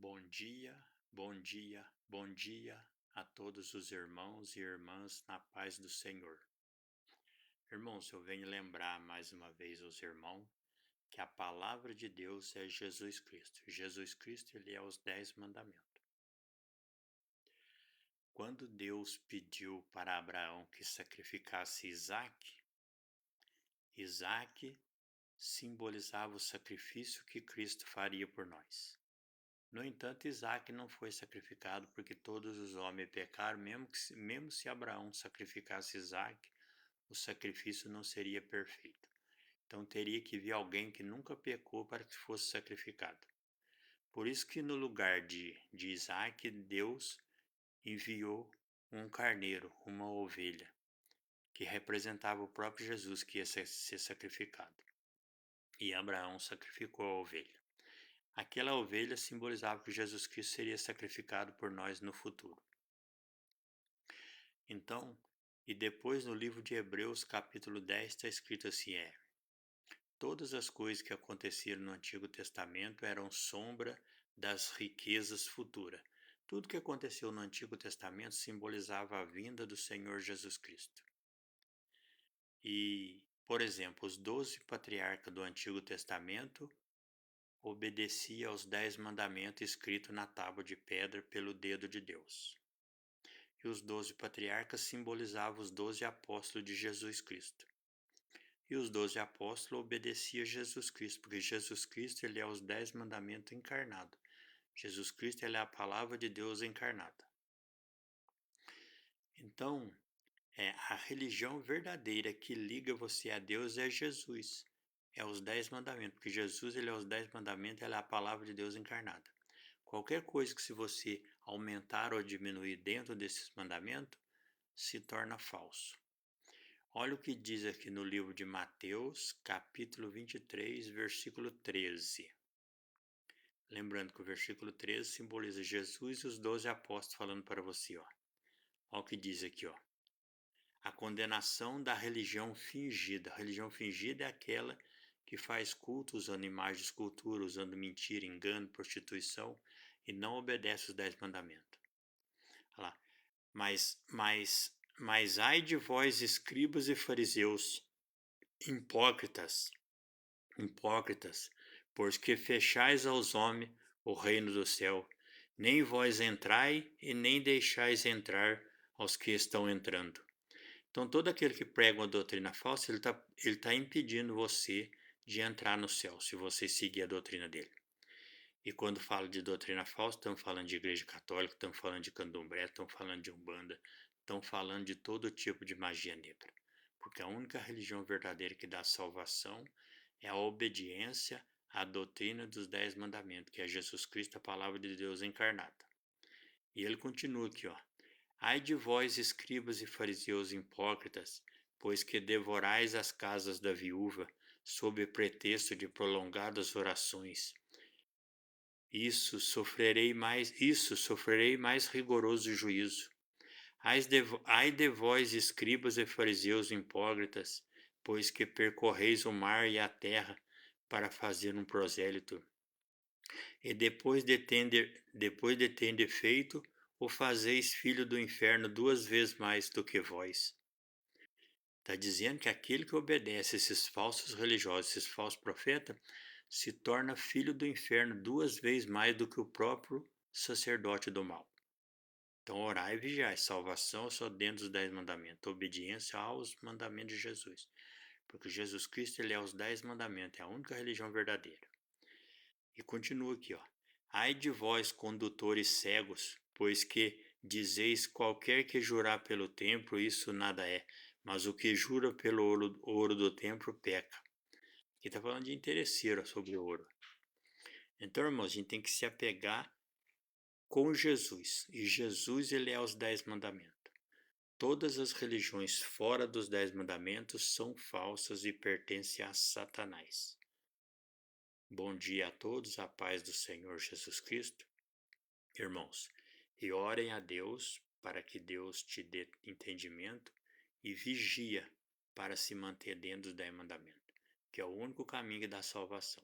Bom dia, bom dia, bom dia a todos os irmãos e irmãs na paz do Senhor. Irmãos, eu venho lembrar mais uma vez aos irmãos que a palavra de Deus é Jesus Cristo. Jesus Cristo, ele é os 10 mandamentos. Quando Deus pediu para Abraão que sacrificasse Isaque simbolizava o sacrifício que Cristo faria por nós. No entanto, Isaque não foi sacrificado porque todos os homens pecaram, mesmo se Abraão sacrificasse Isaque, o sacrifício não seria perfeito. Então teria que vir alguém que nunca pecou para que fosse sacrificado. Por isso que no lugar de Isaque, Deus enviou um carneiro, uma ovelha, que representava o próprio Jesus que ia ser sacrificado. E Abraão sacrificou a ovelha. Aquela ovelha simbolizava que Jesus Cristo seria sacrificado por nós no futuro. Então, e depois no livro de Hebreus, capítulo 10, está escrito assim: todas as coisas que aconteceram no Antigo Testamento eram sombra das riquezas futuras. Tudo que aconteceu no Antigo Testamento simbolizava a vinda do Senhor Jesus Cristo. E, por exemplo, os 12 patriarcas do Antigo Testamento obedecia aos 10 mandamentos escritos na tábua de pedra pelo dedo de Deus. E os 12 patriarcas simbolizavam os 12 apóstolos de Jesus Cristo. E os 12 apóstolos obedeciam a Jesus Cristo, porque Jesus Cristo ele é os 10 mandamentos encarnado. Jesus Cristo ele é a palavra de Deus encarnada. Então, a religião verdadeira que liga você a Deus é Jesus. É os 10 mandamentos, porque Jesus ele é os 10 mandamentos, ele é a palavra de Deus encarnada. Qualquer coisa que se você aumentar ou diminuir dentro desses mandamentos, se torna falso. Olha o que diz aqui no livro de Mateus, capítulo 23, versículo 13. Lembrando que o versículo 13 simboliza Jesus e os 12 apóstolos falando para você. Olha o que diz aqui. A condenação da religião fingida. A religião fingida é aquela que faz culto usando imagens de escultura, usando mentira, engano, prostituição e não obedece os 10 mandamentos. Olha lá. Mas ai de vós, escribas e fariseus, hipócritas, pois que fechais aos homens o reino do céu, nem vós entrai e nem deixais entrar aos que estão entrando. Então, todo aquele que prega uma doutrina falsa, ele tá impedindo você de entrar no céu, se você seguir a doutrina dele. E quando falo de doutrina falsa, estamos falando de igreja católica, estamos falando de candomblé, estamos falando de umbanda, estamos falando de todo tipo de magia negra. Porque a única religião verdadeira que dá salvação é a obediência à doutrina dos 10 mandamentos, que é Jesus Cristo, a palavra de Deus encarnada. E ele continua aqui, ai de vós, escribas e fariseus hipócritas, pois que devorais as casas da viúva, sob pretexto de prolongadas orações. Isso sofrerei mais rigoroso juízo. Ai de vós, escribas e fariseus hipócritas, pois que percorreis o mar e a terra para fazer um prosélito. E depois de tender feito, o fazeis filho do inferno 2 vezes mais do que vós. Está dizendo que aquele que obedece esses falsos religiosos, esses falsos profetas, se torna filho do inferno 2 vezes mais do que o próprio sacerdote do mal. Então, orai e vigiai. Salvação só dentro dos 10 mandamentos. Obediência aos mandamentos de Jesus. Porque Jesus Cristo ele é os 10 mandamentos. É a única religião verdadeira. E continua aqui. Ai de vós, condutores cegos, pois que dizeis qualquer que jurar pelo templo, isso nada é. Mas o que jura pelo ouro do templo, peca. Aqui está falando de interesseiro sobre o ouro. Então, irmãos, a gente tem que se apegar com Jesus. E Jesus, ele é os 10 mandamentos. Todas as religiões fora dos 10 mandamentos são falsas e pertencem a Satanás. Bom dia a todos, a paz do Senhor Jesus Cristo. Irmãos, e orem a Deus para que Deus te dê entendimento e vigia para se manter dentro dos 10 mandamentos, que é o único caminho da salvação.